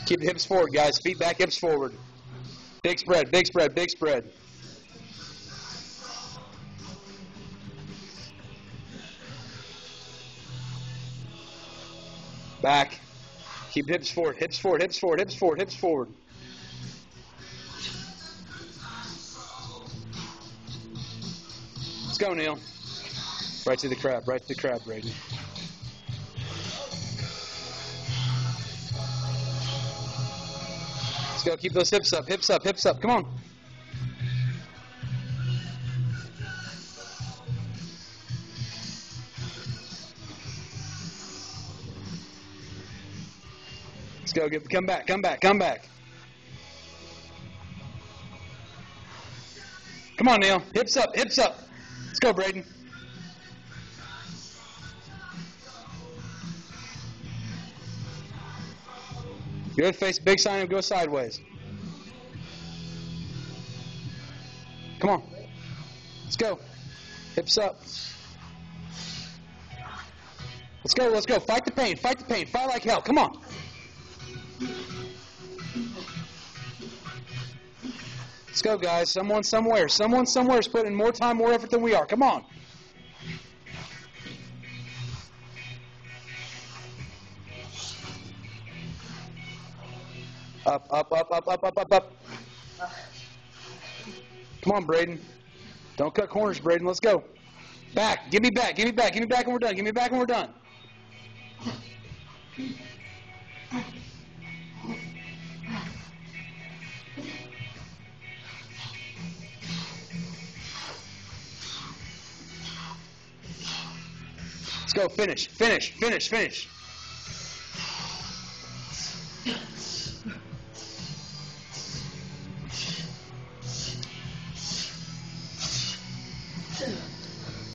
Keep the hips forward, guys. Feet back, hips forward. Big spread, big spread, big spread. Back. Keep the hips forward, hips forward, hips forward, hips forward, hips forward. Let's go, Neil. Right to the crab, right to the crab, Braden. Let's go, keep those hips up, hips up, hips up. Come on. Let's go, come back, come back, come back. Come on, Neil. Hips up, hips up. Let's go, Braden. Good, face big sign and go sideways. Come on. Let's go. Hips up. Let's go, let's go. Fight the pain, fight the pain. Fight like hell. Come on. Let's go, guys. Someone somewhere is putting in more time, more effort than we are. Come on. Up, up, up, up, up, up, up, up. Come on, Braden. Don't cut corners, Braden. Let's go. Back. Give me back. Give me back. Give me back when we're done. Give me back when we're done. Let's go. Finish. Finish. Finish. Finish.